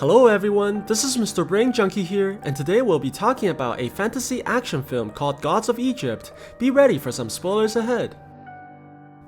Hello everyone, this is Mr. Brain Junkie here, and today we'll be talking about a fantasy action film called Gods of Egypt. Be ready for some spoilers ahead.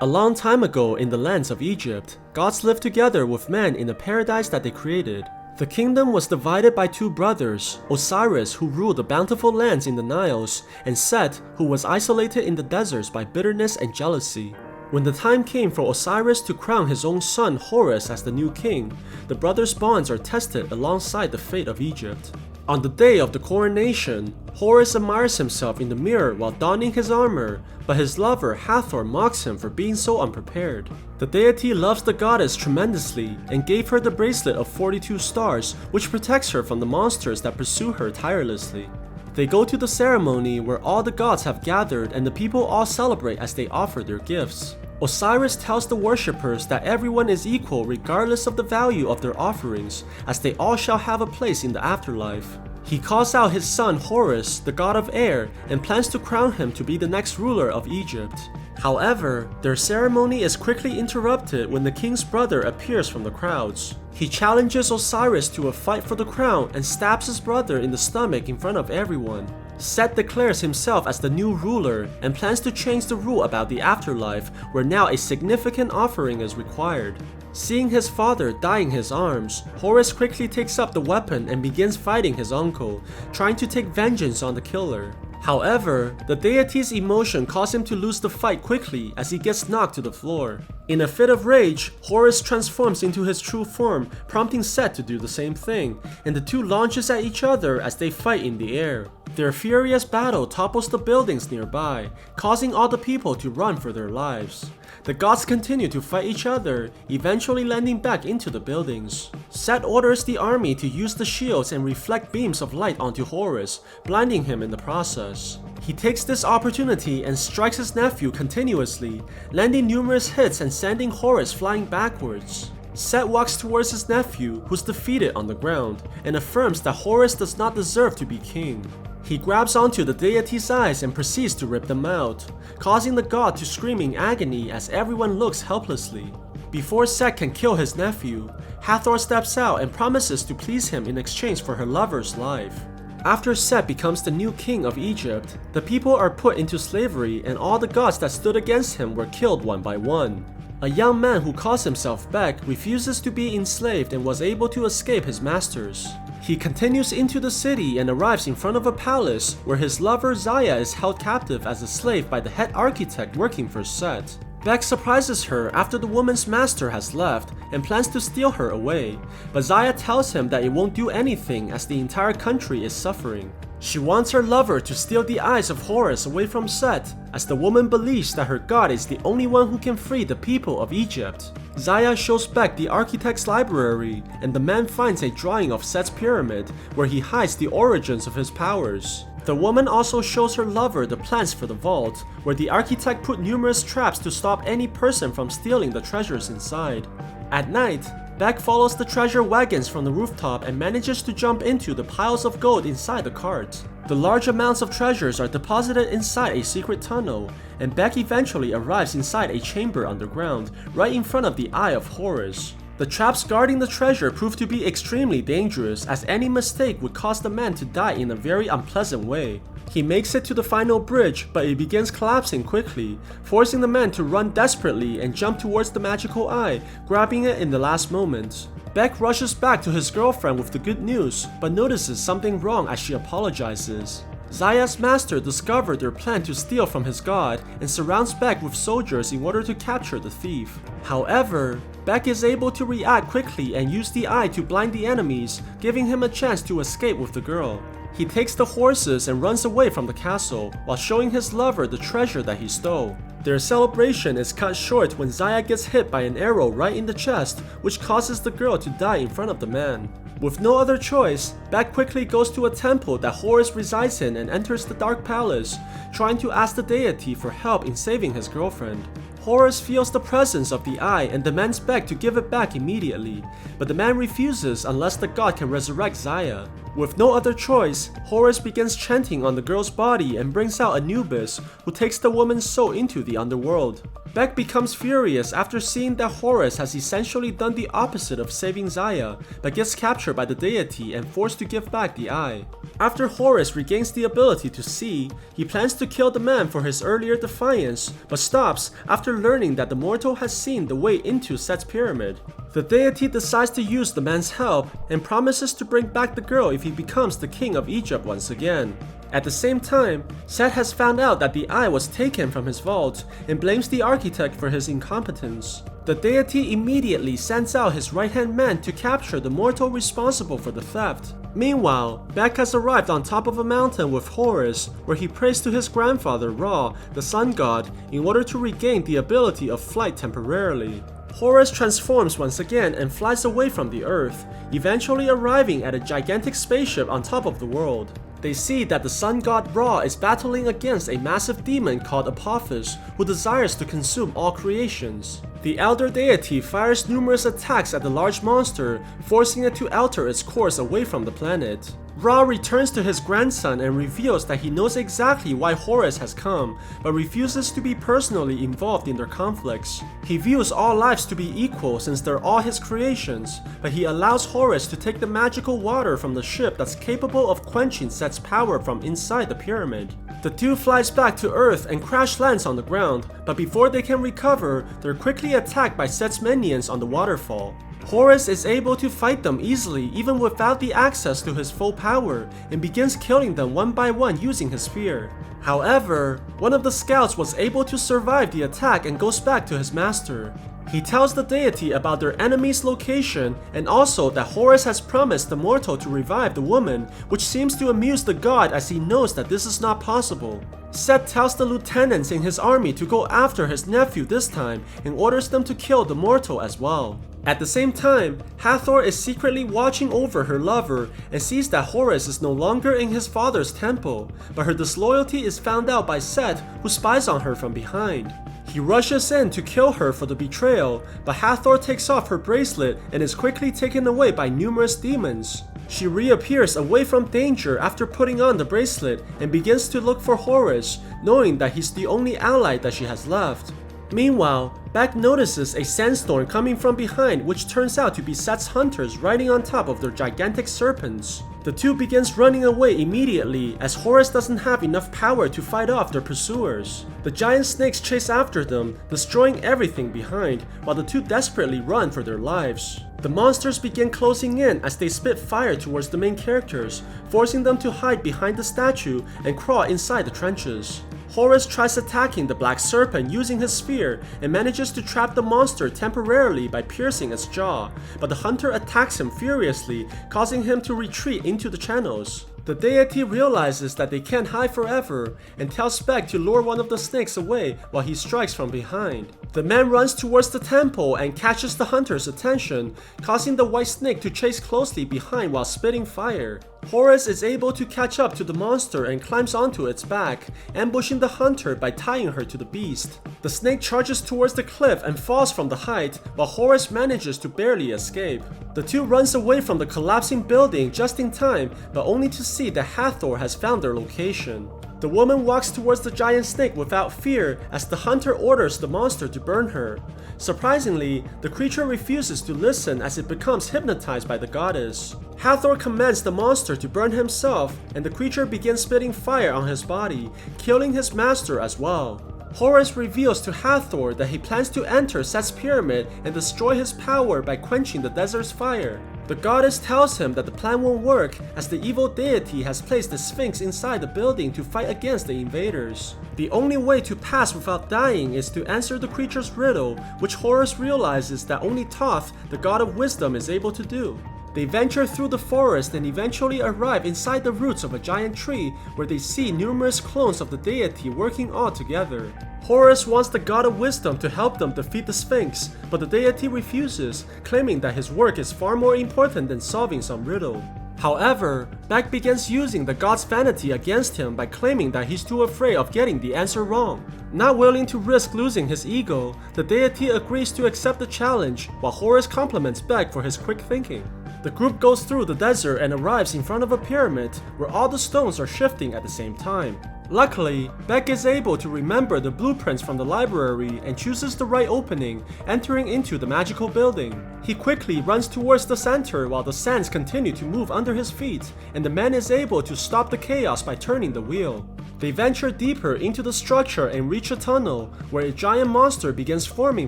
A long time ago in the lands of Egypt, gods lived together with men in a paradise that they created. The kingdom was divided by two brothers, Osiris, who ruled the bountiful lands in the Niles, and Set, who was isolated in the deserts by bitterness and jealousy. When the time came for Osiris to crown his own son Horus as the new king, the brothers' bonds are tested alongside the fate of Egypt. On the day of the coronation, Horus admires himself in the mirror while donning his armor, but his lover Hathor mocks him for being so unprepared. The deity loves the goddess tremendously and gave her the bracelet of 42 stars, which protects her from the monsters that pursue her tirelessly. They go to the ceremony where all the gods have gathered and the people all celebrate as they offer their gifts. Osiris tells the worshippers that everyone is equal regardless of the value of their offerings, as they all shall have a place in the afterlife. He calls out his son Horus, the god of air, and plans to crown him to be the next ruler of Egypt. However, their ceremony is quickly interrupted when the king's brother appears from the crowds. He challenges Osiris to a fight for the crown and stabs his brother in the stomach in front of everyone. Set declares himself as the new ruler and plans to change the rule about the afterlife, where now a significant offering is required. Seeing his father die in his arms, Horus quickly takes up the weapon and begins fighting his uncle, trying to take vengeance on the killer. However, the deity's emotion causes him to lose the fight quickly as he gets knocked to the floor. In a fit of rage, Horus transforms into his true form, prompting Set to do the same thing, and the two launches at each other as they fight in the air. Their furious battle topples the buildings nearby, causing all the people to run for their lives. The gods continue to fight each other, eventually landing back into the buildings. Set orders the army to use the shields and reflect beams of light onto Horus, blinding him in the process. He takes this opportunity and strikes his nephew continuously, landing numerous hits and sending Horus flying backwards. Set walks towards his nephew, who's defeated on the ground, and affirms that Horus does not deserve to be king. He grabs onto the deity's eyes and proceeds to rip them out, causing the god to scream in agony as everyone looks helplessly. Before Set can kill his nephew, Hathor steps out and promises to please him in exchange for her lover's life. After Set becomes the new king of Egypt, the people are put into slavery and all the gods that stood against him were killed one by one. A young man who calls himself Beck refuses to be enslaved and was able to escape his masters. He continues into the city and arrives in front of a palace where his lover Zaya is held captive as a slave by the head architect working for Set. Beck surprises her after the woman's master has left and plans to steal her away, but Zaya tells him that it won't do anything as the entire country is suffering. She wants her lover to steal the eyes of Horus away from Set, as the woman believes that her god is the only one who can free the people of Egypt. Zaya shows Beck the architect's library, and the man finds a drawing of Set's pyramid where he hides the origins of his powers. The woman also shows her lover the plans for the vault, where the architect put numerous traps to stop any person from stealing the treasures inside. At night, Beck follows the treasure wagons from the rooftop and manages to jump into the piles of gold inside the cart. The large amounts of treasures are deposited inside a secret tunnel, and Beck eventually arrives inside a chamber underground, right in front of the eye of Horus. The traps guarding the treasure prove to be extremely dangerous, as any mistake would cause the man to die in a very unpleasant way. He makes it to the final bridge, but it begins collapsing quickly, forcing the man to run desperately and jump towards the magical eye, grabbing it in the last moment. Beck rushes back to his girlfriend with the good news, but notices something wrong as she apologizes. Zaya's master discovered their plan to steal from his god and surrounds Beck with soldiers in order to capture the thief. However, Beck is able to react quickly and use the eye to blind the enemies, giving him a chance to escape with the girl. He takes the horses and runs away from the castle, while showing his lover the treasure that he stole. Their celebration is cut short when Zaya gets hit by an arrow right in the chest, which causes the girl to die in front of the man. With no other choice, Beck quickly goes to a temple that Horus resides in and enters the Dark Palace, trying to ask the deity for help in saving his girlfriend. Horus feels the presence of the eye and demands Beck to give it back immediately, but the man refuses unless the god can resurrect Zaya. With no other choice, Horus begins chanting on the girl's body and brings out Anubis, who takes the woman's soul into the underworld. Beck becomes furious after seeing that Horus has essentially done the opposite of saving Zaya, but gets captured by the deity and forced to give back the eye. After Horus regains the ability to see, he plans to kill the man for his earlier defiance, but stops after learning that the mortal has seen the way into Set's pyramid. The deity decides to use the man's help and promises to bring back the girl if he becomes the king of Egypt once again. At the same time, Set has found out that the eye was taken from his vault and blames the architect for his incompetence. The deity immediately sends out his right-hand man to capture the mortal responsible for the theft. Meanwhile, Beck has arrived on top of a mountain with Horus, where he prays to his grandfather Ra, the sun god, in order to regain the ability of flight temporarily. Horus transforms once again and flies away from the earth, eventually arriving at a gigantic spaceship on top of the world. They see that the sun god Ra is battling against a massive demon called Apophis, who desires to consume all creations. The elder deity fires numerous attacks at the large monster, forcing it to alter its course away from the planet. Ra returns to his grandson and reveals that he knows exactly why Horus has come, but refuses to be personally involved in their conflicts. He views all lives to be equal since they're all his creations, but he allows Horus to take the magical water from the ship that's capable of quenching Set's power from inside the pyramid. The two flies back to Earth and crash lands on the ground, but before they can recover, they're quickly attacked by Set's minions on the waterfall. Horus is able to fight them easily even without the access to his full power, and begins killing them one by one using his spear. However, one of the scouts was able to survive the attack and goes back to his master. He tells the deity about their enemy's location and also that Horus has promised the mortal to revive the woman, which seems to amuse the god as he knows that this is not possible. Set tells the lieutenants in his army to go after his nephew this time and orders them to kill the mortal as well. At the same time, Hathor is secretly watching over her lover and sees that Horus is no longer in his father's temple, but her disloyalty is found out by Set, who spies on her from behind. He rushes in to kill her for the betrayal, but Hathor takes off her bracelet and is quickly taken away by numerous demons. She reappears away from danger after putting on the bracelet and begins to look for Horus, knowing that he's the only ally that she has left. Meanwhile, Beck notices a sandstorm coming from behind, which turns out to be Set's hunters riding on top of their gigantic serpents. The two begins running away immediately as Horus doesn't have enough power to fight off their pursuers. The giant snakes chase after them, destroying everything behind, while the two desperately run for their lives. The monsters begin closing in as they spit fire towards the main characters, forcing them to hide behind the statue and crawl inside the trenches. Horus tries attacking the black serpent using his spear and manages to trap the monster temporarily by piercing its jaw, but the hunter attacks him furiously, causing him to retreat into the channels. The deity realizes that they can't hide forever and tells Beck to lure one of the snakes away while he strikes from behind. The man runs towards the temple and catches the hunter's attention, causing the white snake to chase closely behind while spitting fire. Horus is able to catch up to the monster and climbs onto its back, ambushing the hunter by tying her to the beast. The snake charges towards the cliff and falls from the height, while Horus manages to barely escape. The two runs away from the collapsing building just in time, but only to see that Hathor has found their location. The woman walks towards the giant snake without fear as the hunter orders the monster to burn her. Surprisingly, the creature refuses to listen as it becomes hypnotized by the goddess. Hathor commands the monster to burn himself, and the creature begins spitting fire on his body, killing his master as well. Horus reveals to Hathor that he plans to enter Set's pyramid and destroy his power by quenching the desert's fire. The goddess tells him that the plan won't work as the evil deity has placed the Sphinx inside the building to fight against the invaders. The only way to pass without dying is to answer the creature's riddle, which Horus realizes that only Thoth, the god of wisdom, is able to do. They venture through the forest and eventually arrive inside the roots of a giant tree where they see numerous clones of the deity working all together. Horus wants the god of wisdom to help them defeat the Sphinx, but the deity refuses, claiming that his work is far more important than solving some riddle. However, Beck begins using the god's vanity against him by claiming that he's too afraid of getting the answer wrong. Not willing to risk losing his ego, the deity agrees to accept the challenge, while Horus compliments Beck for his quick thinking. The group goes through the desert and arrives in front of a pyramid where all the stones are shifting at the same time. Luckily, Beck is able to remember the blueprints from the library and chooses the right opening, entering into the magical building. He quickly runs towards the center while the sands continue to move under his feet, and the man is able to stop the chaos by turning the wheel. They venture deeper into the structure and reach a tunnel, where a giant monster begins forming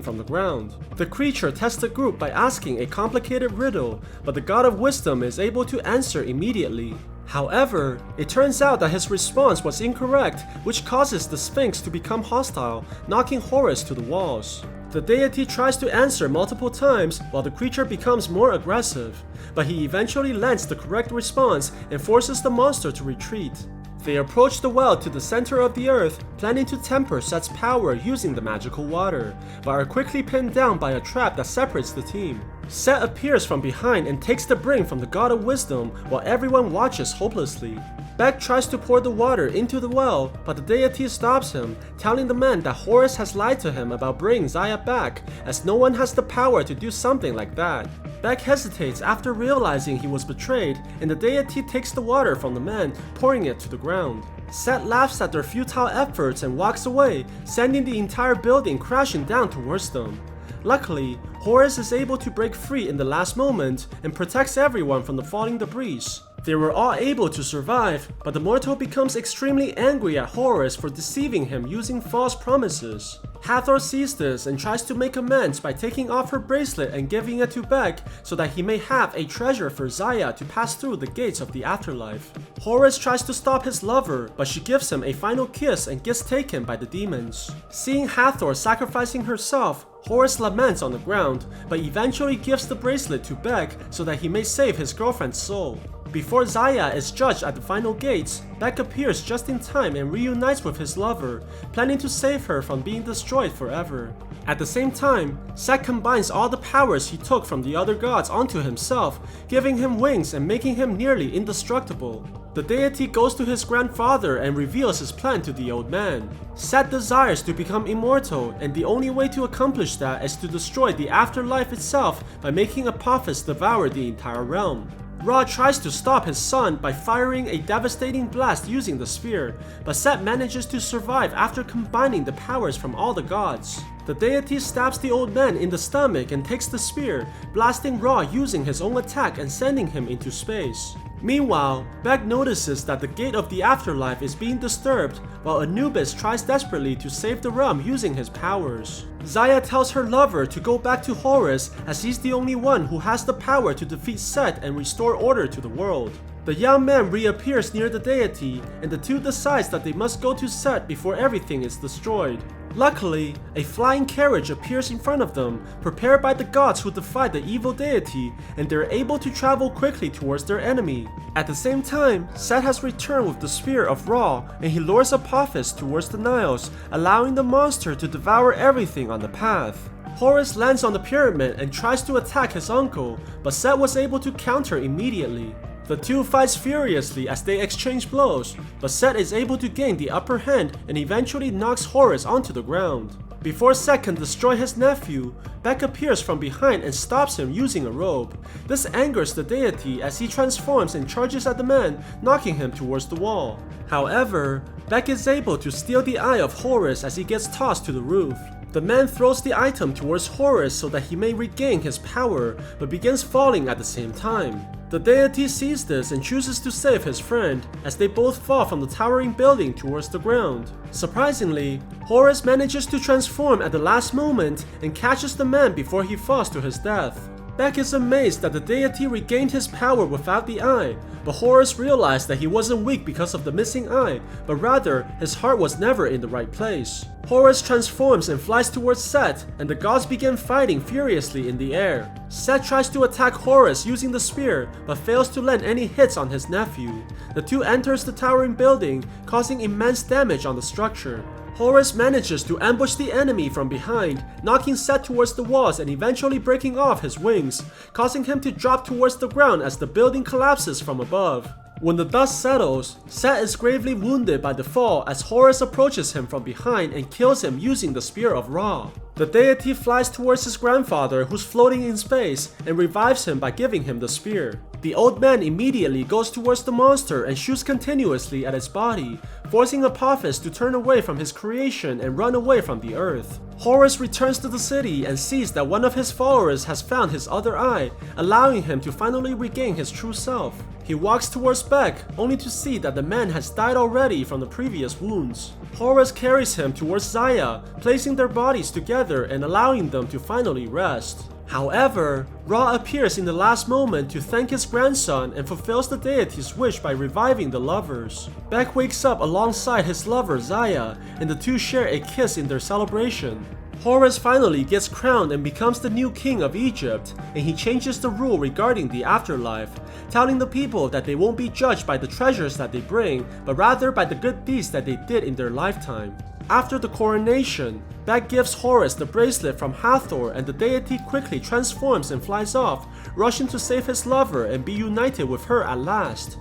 from the ground. The creature tests the group by asking a complicated riddle, but the God of Wisdom is able to answer immediately. However, it turns out that his response was incorrect, which causes the Sphinx to become hostile, knocking Horus to the walls. The deity tries to answer multiple times while the creature becomes more aggressive, but he eventually lands the correct response and forces the monster to retreat. They approach the well to the center of the earth, planning to temper Set's power using the magical water, but are quickly pinned down by a trap that separates the team. Set appears from behind and takes the brain from the God of Wisdom while everyone watches hopelessly. Beck tries to pour the water into the well, but the deity stops him, telling the man that Horus has lied to him about bringing Zaya back, as no one has the power to do something like that. Beck hesitates after realizing he was betrayed, and the deity takes the water from the man, pouring it to the ground. Set laughs at their futile efforts and walks away, sending the entire building crashing down towards them. Luckily, Horus is able to break free in the last moment and protects everyone from the falling debris. They were all able to survive, but the mortal becomes extremely angry at Horus for deceiving him using false promises. Hathor sees this and tries to make amends by taking off her bracelet and giving it to Beck so that he may have a treasure for Zaya to pass through the gates of the afterlife. Horus tries to stop his lover, but she gives him a final kiss and gets taken by the demons. Seeing Hathor sacrificing herself, Horus laments on the ground, but eventually gives the bracelet to Beck so that he may save his girlfriend's soul. Before Zaya is judged at the final gates, Beck appears just in time and reunites with his lover, planning to save her from being destroyed forever. At the same time, Set combines all the powers he took from the other gods onto himself, giving him wings and making him nearly indestructible. The deity goes to his grandfather and reveals his plan to the old man. Set desires to become immortal, and the only way to accomplish that is to destroy the afterlife itself by making Apophis devour the entire realm. Ra tries to stop his son by firing a devastating blast using the spear, but Set manages to survive after combining the powers from all the gods. The deity stabs the old man in the stomach and takes the spear, blasting Ra using his own attack and sending him into space. Meanwhile, Beck notices that the gate of the afterlife is being disturbed, while Anubis tries desperately to save the realm using his powers. Zaya tells her lover to go back to Horus, as he's the only one who has the power to defeat Set and restore order to the world. The young man reappears near the deity, and the two decide that they must go to Set before everything is destroyed. Luckily, a flying carriage appears in front of them, prepared by the gods who defied the evil deity, and they're able to travel quickly towards their enemy. At the same time, Set has returned with the spear of Ra, and he lures Apophis towards the Niles, allowing the monster to devour everything on the path. Horus lands on the pyramid and tries to attack his uncle, but Set was able to counter immediately. The two fight furiously as they exchange blows, but Set is able to gain the upper hand and eventually knocks Horus onto the ground. Before Set can destroy his nephew, Beck appears from behind and stops him using a rope. This angers the deity as he transforms and charges at the man, knocking him towards the wall. However, Beck is able to steal the eye of Horus as he gets tossed to the roof. The man throws the item towards Horus so that he may regain his power, but begins falling at the same time. The deity sees this and chooses to save his friend, as they both fall from the towering building towards the ground. Surprisingly, Horus manages to transform at the last moment and catches the man before he falls to his death. Beck is amazed that the deity regained his power without the eye, but Horus realized that he wasn't weak because of the missing eye, but rather his heart was never in the right place. Horus transforms and flies towards Set, and the gods begin fighting furiously in the air. Set tries to attack Horus using the spear, but fails to land any hits on his nephew. The two enters the towering building, causing immense damage on the structure. Horus manages to ambush the enemy from behind, knocking Set towards the walls and eventually breaking off his wings, causing him to drop towards the ground as the building collapses from above. When the dust settles, Set is gravely wounded by the fall as Horus approaches him from behind and kills him using the Spear of Ra. The deity flies towards his grandfather who's floating in space and revives him by giving him the spear. The old man immediately goes towards the monster and shoots continuously at its body, forcing Apophis to turn away from his creation and run away from the earth. Horus returns to the city and sees that one of his followers has found his other eye, allowing him to finally regain his true self. He walks towards Beck, only to see that the man has died already from the previous wounds. Horus carries him towards Zaya, placing their bodies together and allowing them to finally rest. However, Ra appears in the last moment to thank his grandson and fulfills the deity's wish by reviving the lovers. Beck wakes up alongside his lover Zaya, and the two share a kiss in their celebration. Horus finally gets crowned and becomes the new king of Egypt, and he changes the rule regarding the afterlife, telling the people that they won't be judged by the treasures that they bring, but rather by the good deeds that they did in their lifetime. After the coronation, Beck gives Horus the bracelet from Hathor and the deity quickly transforms and flies off, rushing to save his lover and be united with her at last.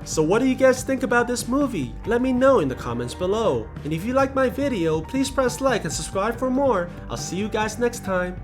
So what do you guys think about this movie? Let me know in the comments below. And if you like my video, please press like and subscribe for more. I'll see you guys next time.